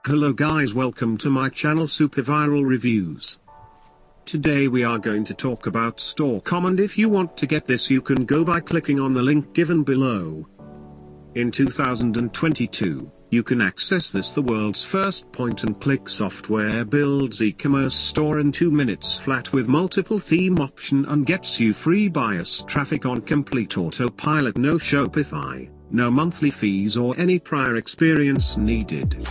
Hello guys, welcome to my channel Superviral Reviews. Today we are going to talk about StoreCom, and if you want to get this you can go by clicking on the link given below. In 2022, you can access this, the world's first point-and-click software builds e-commerce store in 2 minutes flat with multiple theme option and gets you free bias traffic on complete autopilot, no Shopify, no monthly fees or any prior experience needed.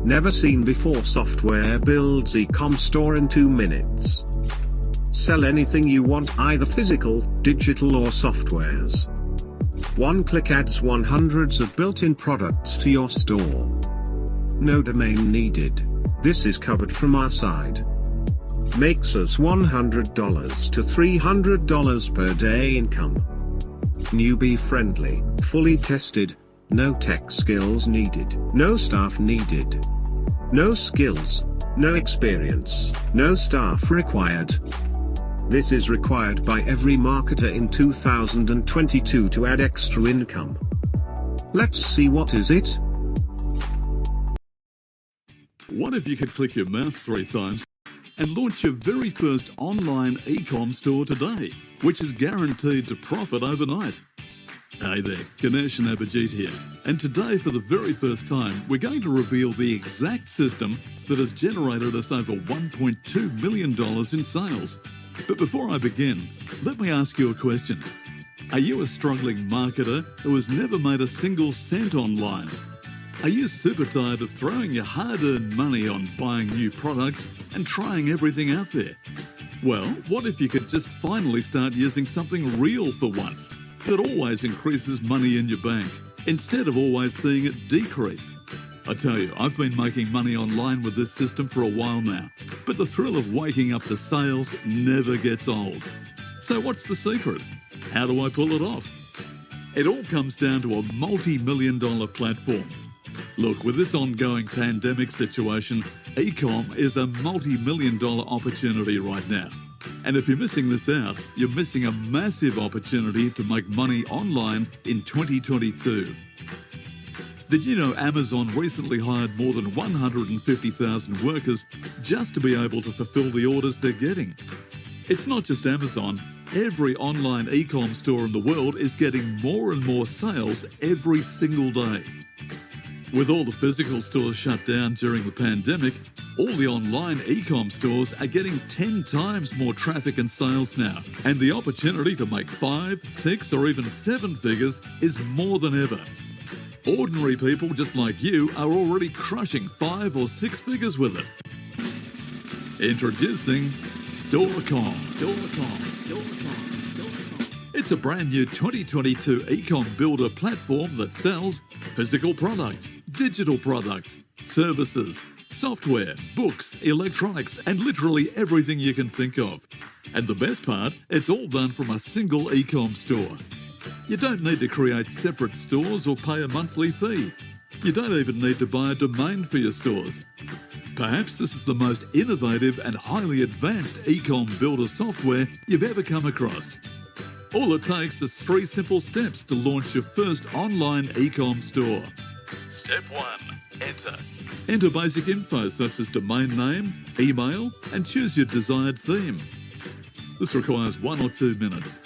Never seen before software builds ecom store in 2 minutes. Sell anything you want, either physical, digital or softwares. One click adds hundreds of built-in products to your store. No domain needed. This is covered from our side. Makes us $100 to $300 per day income. Newbie friendly, fully tested. No tech skills needed, no staff needed. No skills, no experience, no staff required. This is required by every marketer in 2022 to add extra income. Let's see what is it. What if you could click your mouse 3 times and launch your very first online ecom store today, which is guaranteed to profit overnight? Hey there, Ganesh and Abhijit here, and today for the very first time we're going to reveal the exact system that has generated us over $1.2 million in sales. But before I begin, let me ask you a question. Are you a struggling marketer who has never made a single cent online? Are you super tired of throwing your hard-earned money on buying new products and trying everything out there? Well, what if you could just finally start using something real for once, that always increases money in your bank, instead of always seeing it decrease? I tell you, I've been making money online with this system for a while now, but the thrill of waking up to sales never gets old. So what's the secret? How do I pull it off? It all comes down to a multi-million-dollar platform. Look, with this ongoing pandemic situation, ecom is a multi-million-dollar opportunity right now. And if you're missing this out, you're missing a massive opportunity to make money online in 2022. Did you know Amazon recently hired more than 150,000 workers just to be able to fulfill the orders they're getting? It's not just Amazon. Every online ecom store in the world is getting more and more sales every single day. With all the physical stores shut down during the pandemic, all the online ecom stores are getting 10 times more traffic and sales now, and the opportunity to make 5, 6 or even 7 figures is more than ever. Ordinary people just like you are already crushing 5 or 6 figures with it. Introducing StoreCom. It's a brand new 2022 ecom builder platform that sells physical products, digital products, services, software, books, electronics, and literally everything you can think of. And the best part, it's all done from a single ecom store. You don't need to create separate stores or pay a monthly fee. You don't even need to buy a domain for your stores. Perhaps this is the most innovative and highly advanced ecom builder software you've ever come across. All it takes is 3 simple steps to launch your first online ecom store. Step 1. Enter. Enter basic info such as domain name, email, and choose your desired theme. This requires 1 or 2 minutes.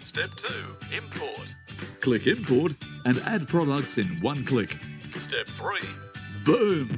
Step 2. Import. Click import and add products in 1 click. Step 3. Boom!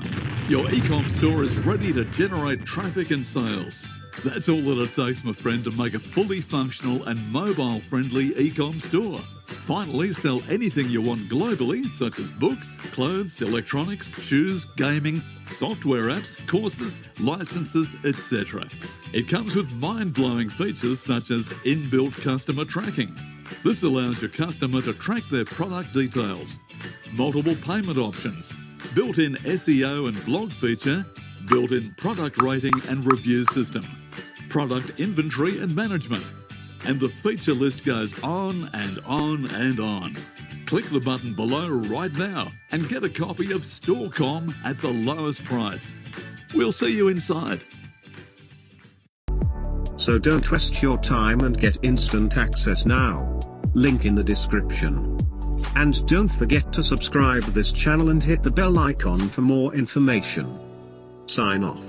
Your ecom store is ready to generate traffic and sales. That's all that it takes, my friend, to make a fully functional and mobile-friendly ecom store. Finally, sell anything you want globally, such as books, clothes, electronics, shoes, gaming, software apps, courses, licenses, etc. It comes with mind-blowing features such as inbuilt customer tracking. This allows your customer to track their product details. Multiple payment options, built-in SEO and blog feature, built-in product rating and review system, product inventory and management, and the feature list goes on and on and on. Click the button below right now and get a copy of StoreCom at the lowest price. We'll see you inside. So don't waste your time and get instant access now. Link in the description. And don't forget to subscribe to this channel and hit the bell icon for more information. Sign off.